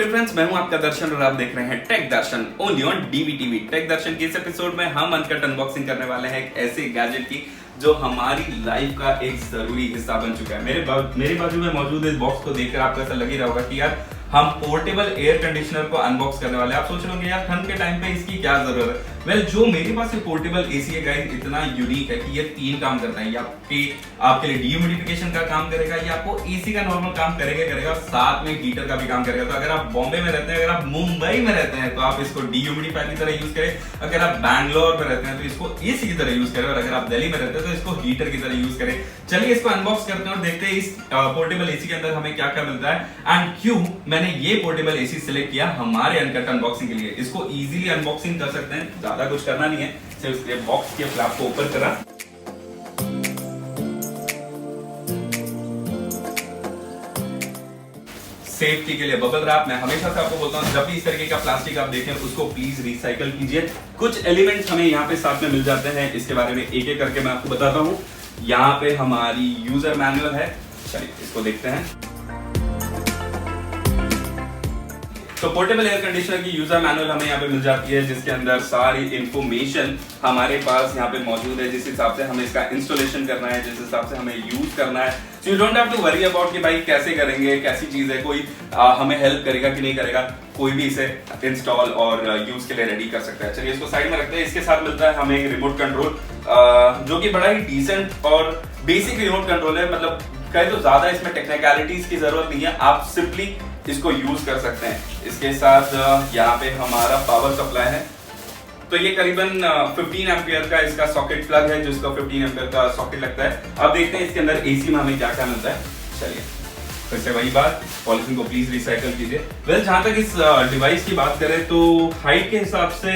Dear friends, मैं हूं आपका दर्शन और आप देख रहे हैं tech Darshan only on DVTV. Tech Darshan के इस एपिसोड में हम अनकट अनबॉक्सिंग करने वाले हैं एक ऐसे गैजेट की जो हमारी लाइफ का एक जरूरी हिस्सा बन चुका है। मेरे बाजू में मौजूद इस बॉक्स को देखकर आपको ऐसा लग ही रहा होगा कि यार हम पोर्टेबल एयर कंडीशनर को अनबॉक्स करने वाले हैं। आप सोच रहे होंगे यार ठंड के टाइम पे इसकी क्या जरूरत है। वेल, जो मेरे पास ये पोर्टेबल एसी है गाइस, इतना यूनिक है कि ये 3 काम करता है। ये आपके लिए डीह्यूमिडिफिकेशन का काम करेगा, ये आपको एसी का नॉर्मल काम करेगा, साथ में हीटर का भी काम करेगा। तो अगर आप बॉम्बे में रहते हैं, अगर आप मुंबई में रहते हैं तो आप इसको डीह्यूमिडिफायर की तरह यूज करें। अगर आप बैंगलोर में रहते हैं तो इसको एसी की तरह यूज करें, और अगर आप दिल्ली में रहते हैं तो इसको हीटर की तरह यूज करें। चलिए इसको अनबॉक्स करते हैं और देखते हैं इस पोर्टेबल एसी के अंदर हमें क्या क्या मिलता है एंड क्यों मैंने ये पोर्टेबल एसी सिलेक्ट किया हमारे अनकट अनबॉक्सिंग के लिए। इसको इजीली अनबॉक्सिंग कर सकते हैं, ज्यादा कुछ करना नहीं है, सिर्फ इसके बॉक्स के फ्लैप को ओपन करा, सेफ्टी के लिए बबल रैप। मैं हमेशा से आपको बोलता हूं जब भी इस तरीके का प्लास्टिक आप देखें उसको प्लीज रिसाइकल कीजिए। कुछ एलिमेंट्स हमें यहाँ पे साथ में मिल जाते हैं, इसके बारे में एक एक करके मैं आपको बताता हूँ। यहाँ पे हमारी यूजर मैनुअल है, चलिए इसको देखते हैं। तो पोर्टेबल एयर कंडीशनर की यूजर मैनुअल हमें यहाँ पे मिल जाती है, जिसके अंदर सारी इंफॉर्मेशन हमारे पास यहाँ पे मौजूद है, जिस हिसाब से हमें इसका इंस्टॉलेशन करना है, जिस हिसाब से हमें यूज करना है। So you don't have to worry about कि भाई कैसे करेंगे, कैसी चीज है, कोई हमें हेल्प करेगा कि नहीं करेगा। कोई भी इसे इंस्टॉल और यूज के लिए रेडी कर सकता है। चलिए इसको साइड में रखते हैं। इसके साथ मिलता है हमें एक रिमोट कंट्रोल, जो कि बड़ा ही डिसेंट और बेसिक रिमोट कंट्रोल है। मतलब कहे तो ज्यादा इसमें टेक्निकलिटीज की जरूरत नहीं है, आप सिंपली इसको यूज कर सकते हैं। इसके साथ यहाँ पे हमारा पावर सप्लाई है, तो ये करीबन 15 एम्पियर का इसका सॉकेट प्लग है, जिसका 15 एम्पियर का सॉकेट लगता है। अब देखते हैं इसके अंदर एसी में हमें क्या क्या मिलता है। चलिए फिर से वही बात, पॉलिथीन को प्लीज रिसाइकल कीजिए। वेल, जहां तक इस डिवाइस की बात करें तो हाइट के हिसाब से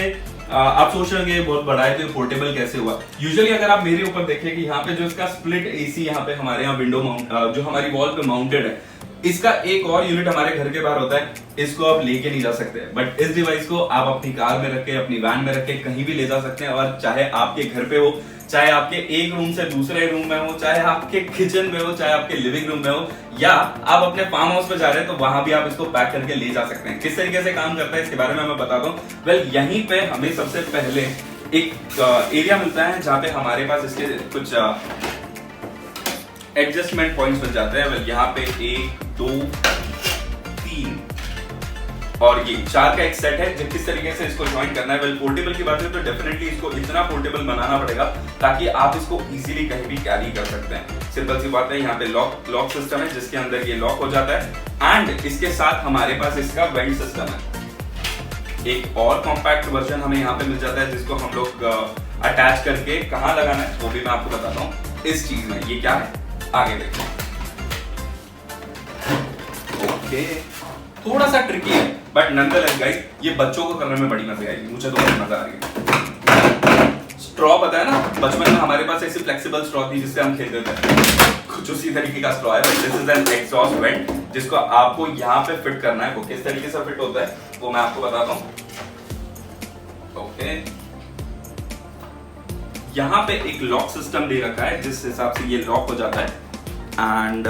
आप सोच रहे हैं बहुत बड़ा है तो पोर्टेबल कैसे हुआ। यूजुअली अगर आप मेरे ऊपर देखें कि यहाँ पे जो इसका स्प्लिट एसी यहाँ पे हमारे यहाँ विंडो माउंट जो हमारी वॉल पे माउंटेड है, इसका एक और यूनिट हमारे घर के बाहर होता है, इसको आप लेके नहीं जा सकते। बट इस डिवाइस को आप अपनी कार में रख के, अपनी वैन में रख के कहीं भी ले जा सकते हैं। और चाहे आपके घर पे हो, चाहे आपके एक रूम से दूसरे रूम में हो, चाहे आपके किचन में हो, चाहे आपके लिविंग रूम में हो, या आप अपने फार्म हाउस पे जा रहे हैं तो वहां भी आप इसको पैक करके ले जा सकते हैं। किस तरीके से काम करता है इसके बारे में मैं बताता हूँ। वेल, यहीं पे हमें सबसे पहले एक एरिया मिलता है जहां पे हमारे पास इसके कुछ एडजस्टमेंट पॉइंट्स मिल जाते हैं। वेल, यहाँ पे 1 2 3 और ये 4 का एक सेट है। जब किस तरीके से इसको ज्वाइन करना है। वेल, पोर्टेबल की बात करें तो डेफिनेटली इसको इतना पोर्टेबल बनाना पड़ेगा ताकि आप इसको इजीली कहीं भी कैरी कर सकते हैं। सिंपल सी बात है, यहाँ पे लॉक सिस्टम है जिसके अंदर ये लॉक हो जाता है एंड इसके साथ हमारे पास इसका वेंट सिस्टम है। एक और कॉम्पैक्ट वर्जन हमें यहाँ पे मिल जाता है, जिसको हम लोग अटैच करके कहाँ लगाना है वो भी मैं आपको बताता हूँ इस चीज में। ये क्या है आगे देखते हैं। ओके, थोड़ा सा ट्रिकी है बट नॉनदलेस गाइस, ये बच्चों को करने में बड़ी मजा आएगी। मुझे तो बहुत मजा आ रही है। स्ट्रॉ पता है ना, बचपन में हमारे पास ऐसी फ्लेक्सिबल स्ट्रॉ थी जिससे हम खेलते थे, कुछ उसी तरीके का स्ट्रॉ है। This is an exhaust went जिसको आपको यहाँ पे फिट करना है। वो किस तरीके से फिट होता है वो मैं आपको बताता हूँ। ओके, यहाँ पे एक लॉक सिस्टम दे रखा है जिस हिसाब से ये लॉक हो जाता है एंड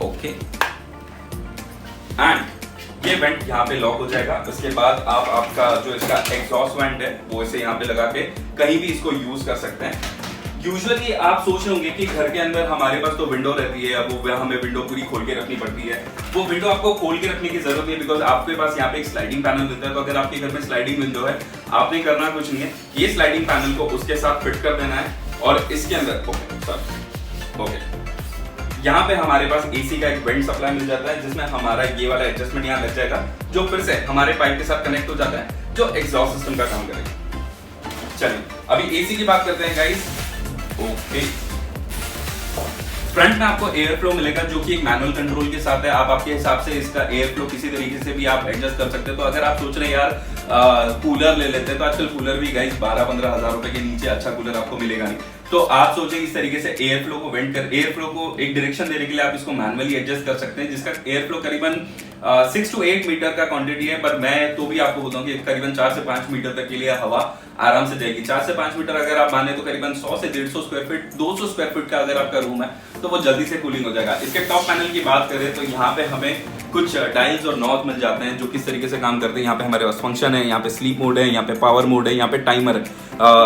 ओके एंड ये वेंट यहाँ पे लॉक हो जाएगा। उसके बाद आप आपका जो इसका एग्जॉस्ट वेंट है वो इसे यहाँ पे लगा के कहीं भी इसको यूज कर सकते हैं। यूजुअली आप सोच रहे होंगे कि घर के अंदर हमारे पास तो विंडो रहती है, अब वो हमें विंडो पूरी खोल के रखनी पड़ती है। वो विंडो आपको खोल के रखने की जरूरत नहीं है, बिकॉज आपके पास यहाँ पे एक स्लाइडिंग पैनल मिलता है। तो अगर आपके घर में स्लाइडिंग विंडो है, आपने करना कुछ नहीं है, ये स्लाइडिंग पैनल को उसके साथ फिट कर देना है और इसके अंदर ओके यहाँ पे हमारे पास एसी का एक वेंट सप्लाई मिल जाता है, जिसमें हमारा ये वाला एडजस्टमेंट यहाँ लग जाएगा, जो फिर से हमारे पाइप के साथ कनेक्ट हो जाता है, जो एग्जॉस्ट सिस्टम का काम करेगा। चलिए अभी एसी की बात करते हैं गाइस। ओके, फ्रंट में आपको एयर फ्लो मिलेगा जो कि एक मैनुअल कंट्रोल के साथ है। आप आपके हिसाब से इसका एयर फ्लो किसी तरीके से भी आप एडजस्ट कर सकते हैं। तो अगर आप सोच रहे हैं यार कूलर ले लेते हैं, तो आजकल कूलर भी गाइस 12-15 हजार रुपए के नीचे अच्छा कूलर आपको मिलेगा नहीं। तो आप सोचें इस तरीके से एयर फ्लो को एक डायरेक्शन देने के लिए आप इसको मैनुअली एडजस्ट कर सकते हैं, जिसका एयर फ्लो करीबन 6 to 8 मीटर का क्वांटिटी है, पर मैं तो भी आपको बताऊं कि करीबन 4 से 5 मीटर तक के लिए हवा आराम से जाएगी। 4 से 5 मीटर अगर आप माने तो करीबन 100 से 150 स्क्वायर फीट, 200 स्क्वायर फीट का अगर आपका रूम है तो वो जल्दी से कूलिंग हो जाएगा। इसके टॉप पैनल की बात करें तो यहाँ पे हमें कुछ डायल्स और नॉब मिल जाते हैं जो किस तरीके से काम करते हैं। यहाँ पे हमारे पास फंक्शन है, यहाँ पे स्लीप मोड है, यहाँ पे पावर मोड है, यहाँ पे टाइमर है।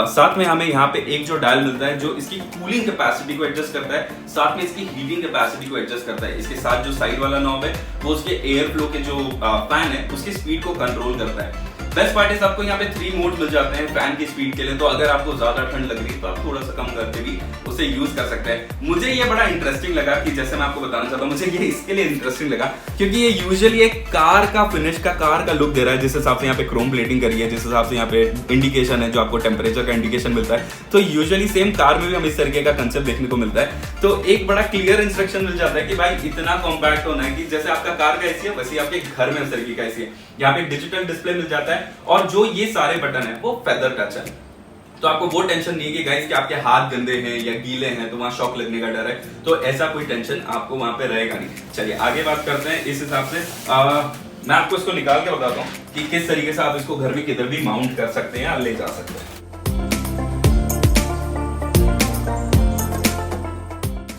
साथ में हमें यहाँ पे एक जो डायल मिलता है जो इसकी कूलिंग कैपेसिटी को एडजस्ट करता है, साथ में इसकी हीटिंग कैपेसिटी को एडजस्ट करता है। इसके साथ जो साइड वाला नॉब है वो उसके एयर फ्लो के जो फैन है उसकी स्पीड को कंट्रोल करता है। बेस्ट पार्ट है आपको यहाँ पे 3 मोड मिल जाते हैं फैन की स्पीड के लिए, तो अगर आपको ज्यादा ठंड लग रही है तो आप थोड़ा सा कम करके भी उसे यूज कर सकते हैं। मुझे ये बड़ा इंटरेस्टिंग लगा कि जैसे मैं आपको बताना चाहता हूँ, मुझे ये इसके लिए इंटरेस्टिंग लगा क्योंकि ये यूजुअली एक कार का फिनिश का, कार का लुक दे रहा है। जिस हिसाब से यहाँ पे क्रोम प्लेटिंग करी है, जिस हिसाब से यहाँ पे इंडिकेशन है जो आपको टेम्परेचर का इंडिकेशन मिलता है, तो यूजुअली सेम कार में भी हमें इस तरीके का कंसेप्ट देखने को मिलता है। तो एक बड़ा क्लियर इंस्ट्रक्शन मिल जाता है कि भाई इतना कॉम्पैक्ट होना है कि जैसे आपका कार का एसी है वैसे आपके घर में उस तरीके का एसी है। यहाँ पे डिजिटल डिस्प्ले मिल जाता है और जो ये सारे बटन है वो फेदर टच है, तो आपको वो टेंशन नहीं है कि गाइस कि आपके हाथ गंदे हैं या गीले हैं तो वहां शॉक लगने का डर है, तो ऐसा कोई टेंशन आपको वहां पे रहेगा नहीं। चलिए आगे बात करते हैं। इस हिसाब से मैं आपको इसको निकाल के बताता हूँ कि किस तरीके से आप इसको घर में किधर भी माउंट कर सकते हैं या ले जा सकते हैं।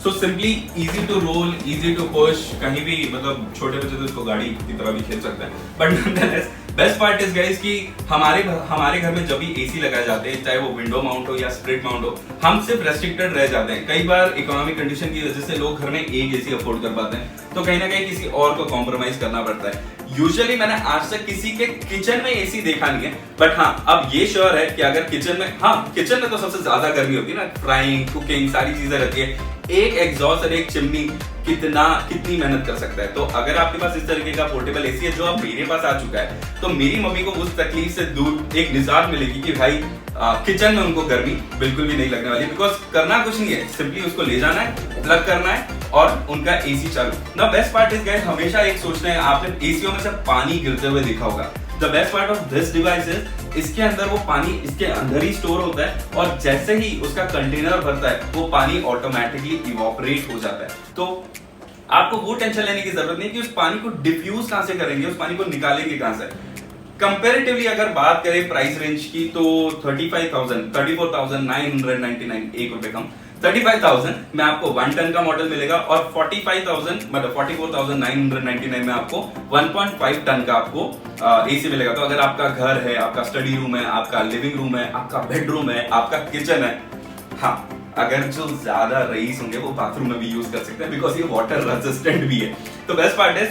So simply easy to roll, easy to push, कहीं भी मतलब छोटे बच्चे तो इसको गाड़ी की तरह भी खेल सकते हैं। But nonetheless best part is guys कि हमारे घर में जब भी एसी लगाए जाते हैं, चाहे वो विंडो माउंट हो या स्प्लिट माउंट हो, हम सिर्फ रेस्ट्रिक्टेड रह जाते हैं। कई बार इकोनॉमिक कंडीशन की वजह से लोग घर में एक एसी अफोर्ड कर पाते हैं, तो कहीं ना कहीं किसी और को कॉम्प्रोमाइज करना पड़ता है। यूजुअली मैंने आज तक किसी के किचन में एसी देखा नहीं है, बट हाँ अब ये श्योर है कि अगर किचन में, हाँ किचन में तो सबसे ज्यादा गर्मी होती है ना, फ्राइंग, कुकिंग, सारी चीजें रहती है। एक एग्जॉस्ट और एक चिमनी कितनी मेहनत कर सकता है। तो अगर आपके पास इस तरीके का पोर्टेबल एसी है जो अब मेरे पास आ चुका है, तो मेरी मम्मी को उस तकलीफ से दूर एक निजात मिलेगी कि भाई किचन में उनको गर्मी बिल्कुल भी नहीं लगने वाली। बिकॉज करना कुछ नहीं है, सिंपली उसको ले जाना है, प्लग करना है और उनका एसी चालू। ना बेस्ट पार्ट इज गाइस, हमेशा एक सोचना है, आपने एसीओ में से पानी गिरते हुए देखा होगा। The best part of this device is इसके अंदर वो पानी इसके अंदर ही स्टोर होता है और जैसे ही उसका कंटेनर भरता है वो पानी ऑटोमेटिकली इवोपरेट हो जाता है। तो आपको वो टेंशन लेने की जरूरत नहीं कि उस पानी को डिफ्यूज कहां से करेंगे, उस पानी को निकालेंगे कहां से। कंपैरेटिवली अगर बात करें प्राइस रेंज की तो 34,999 1 रुपए कम, 35,000 में आपको 1 टन का मॉडल मिलेगा और 45,000 मतलब 44,999 में आपको 1.5 टन का आपको एसी मिलेगा। तो अगर आपका घर है, आपका स्टडी रूम है, आपका लिविंग रूम है, आपका बेडरूम है, आपका किचन है, हाँ अगर जो ज्यादा रईस होंगे वो बाथरूम में भी यूज कर सकते हैं बिकॉज ये वाटर रेजिस्टेंट भी है। तो बेस्ट पार्ट इज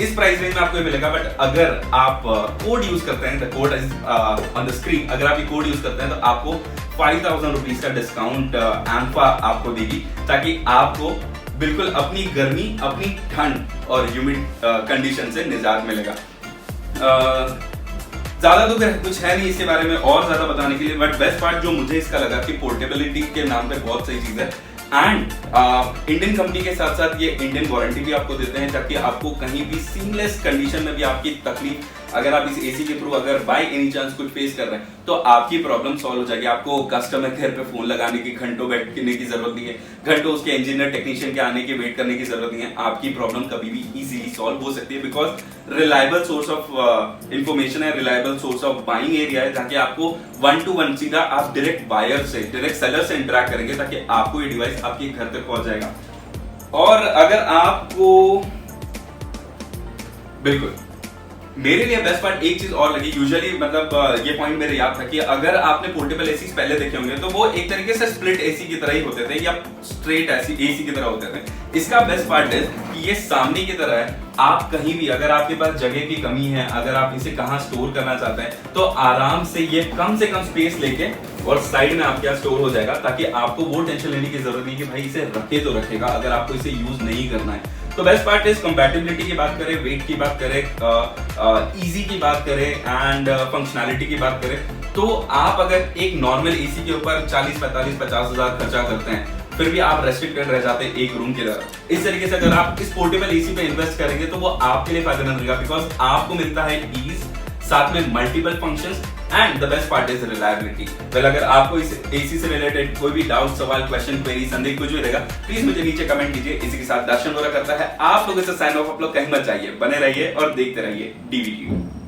इस प्राइस रेंज में आपको ये मिलेगा। बट अगर आप कोड यूज करते हैं, the code is on the screen, अगर आप ये कोड यूज करते हैं तो आपको 5,000 रुपीज का डिस्काउंट एम्फा आपको देगी, ताकि आपको बिल्कुल अपनी गर्मी, अपनी ठंड और ह्यूमिड कंडीशन से निजात मिलेगा। ज्यादा तो कुछ है नहीं इसके बारे में और ज्यादा बताने के लिए, बट बेस्ट पार्ट जो मुझे इसका लगा कि पोर्टेबिलिटी के नाम पे बहुत सही चीज है एंड इंडियन कंपनी के साथ साथ ये इंडियन वारंटी भी आपको देते हैं, ताकि आपको कहीं भी सीमलेस कंडीशन में भी आपकी तकलीफ, अगर आप इस एसी के थ्रू अगर बाय एनी चांस कुछ फेस कर रहे हैं तो आपकी प्रॉब्लम सॉल्व हो जाएगी। आपको कस्टमर केयर पे फोन लगाने की, घंटों बैठने की जरूरत नहीं है, घंटों उसके इंजीनियर टेक्नीशियन के आने की वेट करने की जरूरत नहीं है। आपकी प्रॉब्लम कभी भी इजीली सॉल्व हो सकती है because reliable source of information है, reliable source of buying area है, ताकि आपको 1-to-1 सीधा आप डायरेक्ट बायर से, डायरेक्ट सेलर से इंटरेक्ट करेंगे, ताकि आपको ये डिवाइस आपके घर तक पहुंच जाएगा। और अगर आपको बिल्कुल मेरे लिए बेस्ट पार्ट एक चीज और लगी, यूजुअली मतलब ये पॉइंट मेरे याद था कि अगर आपने पोर्टेबल एसी पहले देखे होंगे तो वो एक तरीके से स्प्लिट एसी की तरह ही होते थे या स्ट्रेट एसी की तरह होते थे। इसका बेस्ट पार्ट है कि ये सामने की तरह है, आप कहीं भी अगर आपके पास जगह की कमी है, अगर आप इसे कहाँ स्टोर करना चाहते हैं तो आराम से ये कम से कम स्पेस लेके और साइड में आपके स्टोर हो जाएगा, ताकि आपको वो टेंशन लेने की जरूरत नहीं कि भाई इसे रखे तो रखेगा अगर आपको इसे यूज नहीं करना है। तो बेस्ट पार्ट इज कंपैटिबिलिटी की बात करें, वेट की बात करें, इजी की बात करें एंड फंक्शनैलिटी की बात करें, तो आप अगर एक नॉर्मल एसी के ऊपर 40, 45, 50 हजार खर्चा करते हैं फिर भी आप रेस्ट्रिक्टेड रह जाते हैं एक रूम के तरह। इस तरीके से अगर आप इस पोर्टेबल एसी पे इन्वेस्ट करेंगे तो वो आपके लिए फायदेमंद रहेगा बिकॉज आपको मिलता है ईज, साथ में multiple functions and the best part is reliability. Well, अगर आपको इस एसी से रिलेटेड कोई भी डाउट, सवाल, क्वेश्चन, क्वेरी, संदेह कुछ भी रहेगा, प्लीज मुझे नीचे कमेंट कीजिए। इसी के साथ दर्शन वगैरह करता है आप लोगों से साइन ऑफ। आप लोग कहीं मत जाइए, बने रहिए और देखते रहिए DVTube।